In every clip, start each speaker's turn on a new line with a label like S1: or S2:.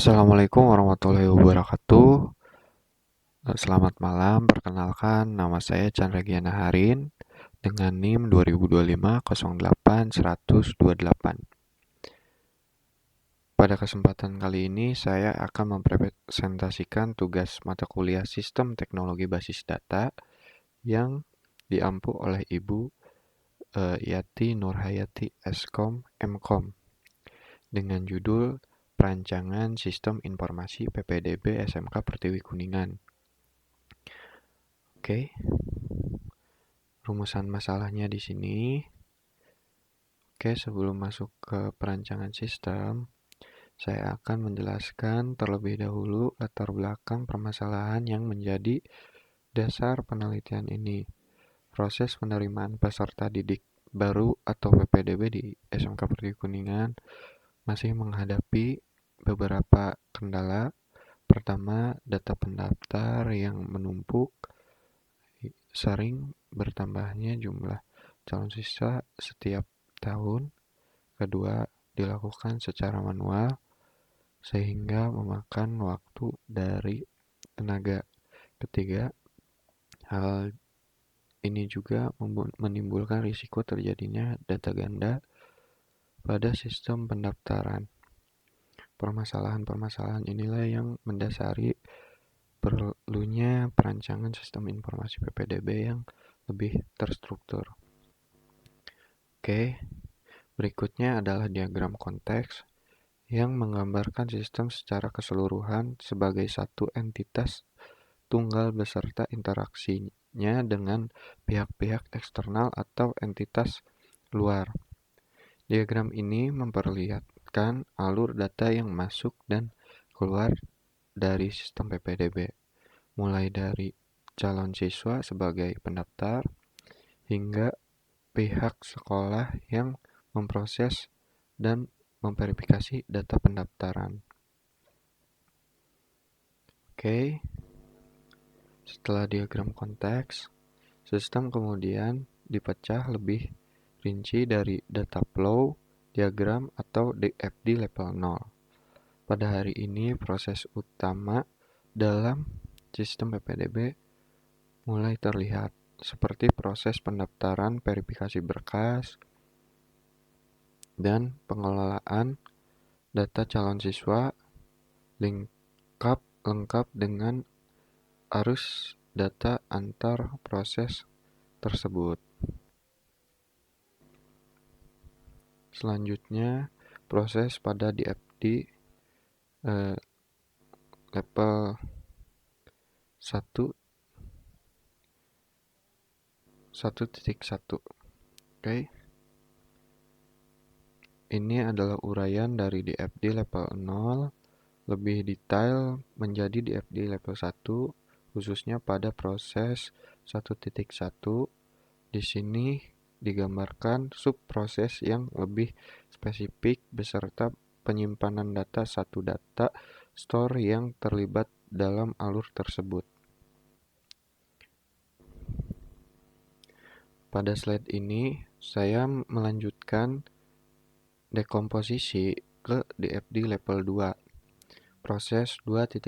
S1: Assalamualaikum warahmatullahi wabarakatuh. Selamat malam, perkenalkan nama saya Chandra Giana Harin dengan NIM 2025-08-128. Pada kesempatan kali ini saya akan mempresentasikan tugas mata kuliah Sistem Teknologi Basis Data yang diampu oleh Ibu Yati Nurhayati Eskom Mkom dengan judul Perancangan Sistem Informasi PPDB SMK Pertiwi Kuningan. Oke, rumusan masalahnya di sini. Oke, sebelum masuk ke perancangan sistem, saya akan menjelaskan terlebih dahulu latar belakang permasalahan yang menjadi dasar penelitian ini. Proses penerimaan peserta didik baru atau PPDB di SMK Pertiwi Kuningan masih menghadapi beberapa kendala. Pertama, data pendaftar yang menumpuk, sering bertambahnya jumlah calon siswa setiap tahun. Kedua, dilakukan secara manual sehingga memakan waktu dari tenaga. Ketiga, hal ini juga menimbulkan risiko terjadinya data ganda pada sistem pendaftaran. Permasalahan-permasalahan inilah yang mendasari perlunya perancangan sistem informasi PPDB yang lebih terstruktur. Oke, berikutnya adalah diagram konteks yang menggambarkan sistem secara keseluruhan sebagai satu entitas tunggal beserta interaksinya dengan pihak-pihak eksternal atau entitas luar. Diagram ini memperlihatkan alur data yang masuk dan keluar dari sistem PPDB, mulai dari calon siswa sebagai pendaftar hingga pihak sekolah yang memproses dan memverifikasi data pendaftaran. Oke, setelah diagram konteks, sistem kemudian dipecah lebih rinci dari data flow, diagram, atau DFD level 0. Pada hari ini, proses utama dalam sistem PPDB mulai terlihat, seperti proses pendaftaran, verifikasi berkas, dan pengelolaan data calon siswa lengkap dengan arus data antar proses tersebut. Selanjutnya, proses pada DFD level 1.1. Oke. Ini adalah uraian dari DFD level 0 lebih detail menjadi DFD level 1 khususnya pada proses 1.1. Di sini digambarkan subproses yang lebih spesifik beserta penyimpanan data satu data store yang terlibat dalam alur tersebut. Pada slide ini, saya melanjutkan dekomposisi ke DFD level 2, proses 2.1,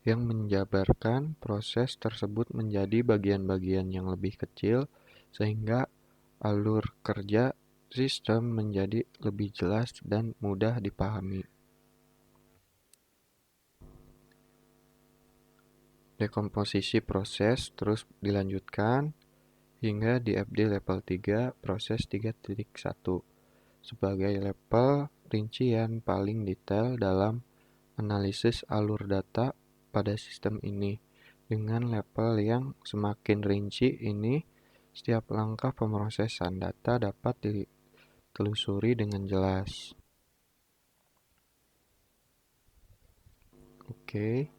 S1: yang menjabarkan proses tersebut menjadi bagian-bagian yang lebih kecil sehingga alur kerja sistem menjadi lebih jelas dan mudah dipahami. Dekomposisi proses terus dilanjutkan hingga DFD level 3, proses 3.1, sebagai level rincian paling detail dalam analisis alur data pada sistem ini. Dengan level yang semakin rinci ini, setiap langkah pemrosesan data dapat ditelusuri dengan jelas. Oke,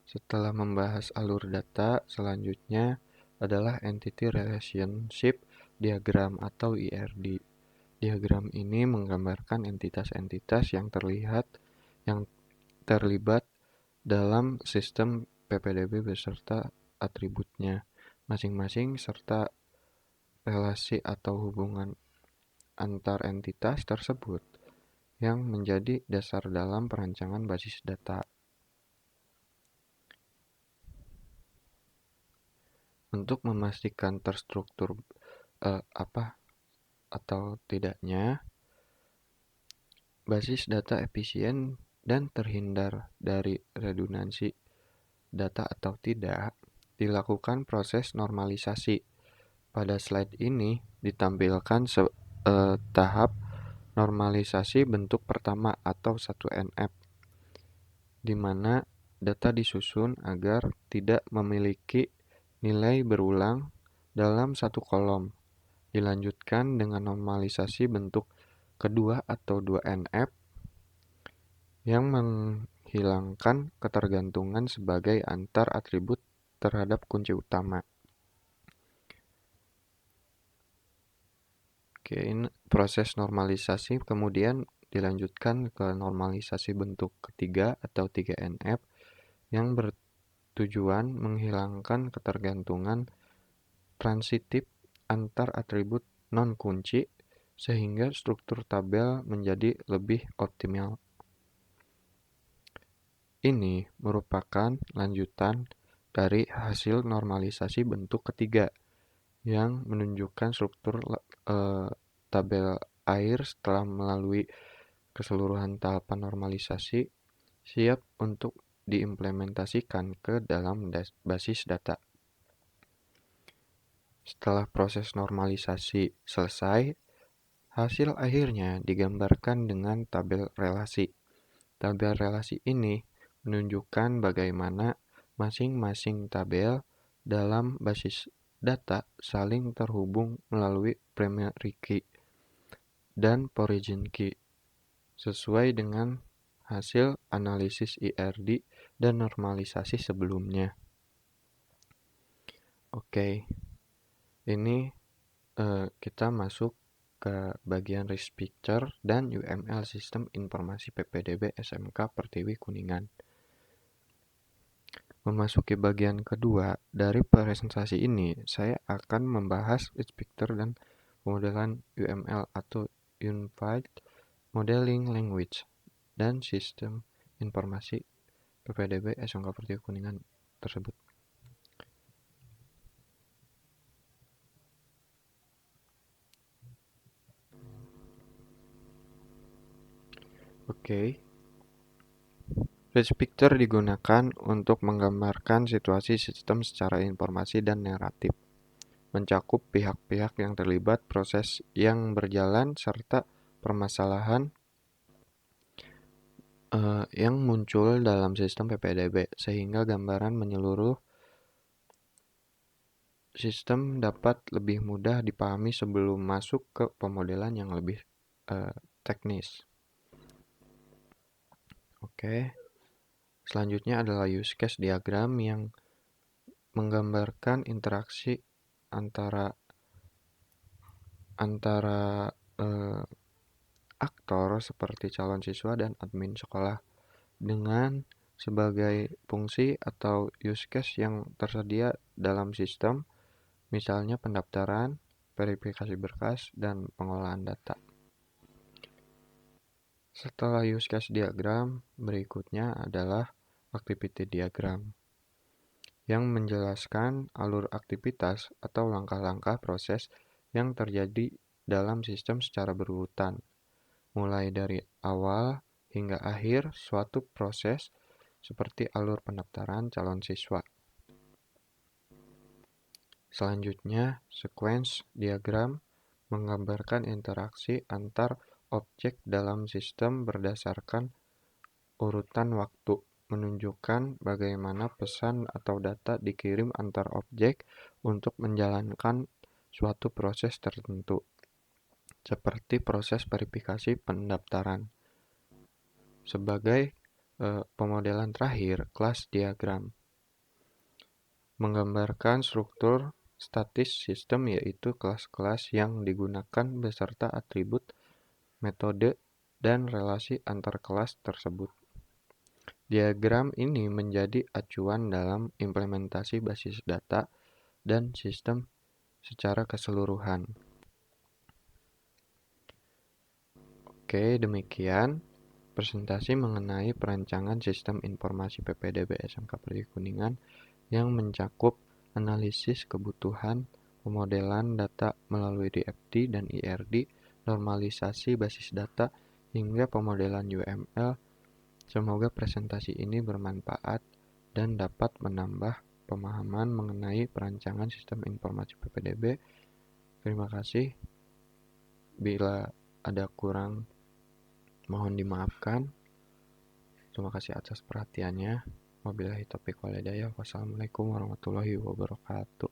S1: setelah membahas alur data, selanjutnya adalah Entity Relationship Diagram atau IRD. Diagram ini menggambarkan entitas-entitas yang terlibat dalam sistem PPDB beserta atributnya masing-masing serta relasi atau hubungan antar entitas tersebut. yang menjadi dasar dalam perancangan basis data. Untuk memastikan terstruktur atau tidaknya basis data efisien dan terhindar dari redundansi data atau tidak, dilakukan proses normalisasi. Pada slide ini ditampilkan tahap normalisasi bentuk pertama atau 1NF, di mana data disusun agar tidak memiliki nilai berulang dalam satu kolom. Dilanjutkan dengan normalisasi bentuk kedua atau 2NF yang menghilangkan ketergantungan sebagai antar atribut terhadap kunci utama. Oke, ini proses normalisasi kemudian dilanjutkan ke normalisasi bentuk ketiga atau 3NF yang bertujuan menghilangkan ketergantungan transitif antar atribut non-kunci sehingga struktur tabel menjadi lebih optimal. Ini merupakan lanjutan dari hasil normalisasi bentuk ketiga yang menunjukkan struktur tabel air setelah melalui keseluruhan tahapan normalisasi siap untuk diimplementasikan ke dalam basis data. Setelah proses normalisasi selesai, hasil akhirnya digambarkan dengan tabel relasi. Tabel relasi ini menunjukkan bagaimana masing-masing tabel dalam basis data saling terhubung melalui primary key dan origin key sesuai dengan hasil analisis IRD dan normalisasi sebelumnya. Oke, ini kita masuk ke bagian risk picture dan UML Sistem Informasi PPDB SMK Pertiwi Kuningan. Memasuki bagian kedua dari presentasi ini, saya akan membahas risk picture dan pemodelan UML atau Unified Modeling Language dan Sistem Informasi PPDB SMK Pertiwi Kuningan tersebut. Oke. Risk picture digunakan untuk menggambarkan situasi sistem secara informasi dan naratif, mencakup pihak-pihak yang terlibat, proses yang berjalan, serta permasalahan yang muncul dalam sistem PPDB, sehingga gambaran menyeluruh sistem dapat lebih mudah dipahami sebelum masuk ke pemodelan yang lebih teknis. Oke. Selanjutnya adalah use case diagram yang menggambarkan interaksi antara aktor seperti calon siswa dan admin sekolah dengan sebagai fungsi atau use case yang tersedia dalam sistem, misalnya pendaftaran, verifikasi berkas, dan pengolahan data. Setelah use case diagram, berikutnya adalah activity diagram yang menjelaskan alur aktivitas atau langkah-langkah proses yang terjadi dalam sistem secara berurutan, mulai dari awal hingga akhir suatu proses seperti alur pendaftaran calon siswa. Selanjutnya, sequence diagram menggambarkan interaksi antar objek dalam sistem berdasarkan urutan waktu, menunjukkan bagaimana pesan atau data dikirim antar objek untuk menjalankan suatu proses tertentu, seperti proses verifikasi pendaftaran. Sebagai pemodelan terakhir, kelas diagram menggambarkan struktur statis sistem, yaitu kelas-kelas yang digunakan beserta atribut, metode, dan relasi antar kelas tersebut. Diagram ini menjadi acuan dalam implementasi basis data dan sistem secara keseluruhan. Oke, demikian presentasi mengenai perancangan sistem informasi PPDB SMK Perigi Kuningan yang mencakup analisis kebutuhan, pemodelan data melalui DFT dan IRD, normalisasi basis data, hingga pemodelan UML. Semoga presentasi ini bermanfaat dan dapat menambah pemahaman mengenai perancangan sistem informasi PPDB. Terima kasih. Bila ada kurang, mohon dimaafkan. Terima kasih atas perhatiannya. Wabillahi taufiq wal hidayah. Wassalamualaikum warahmatullahi wabarakatuh.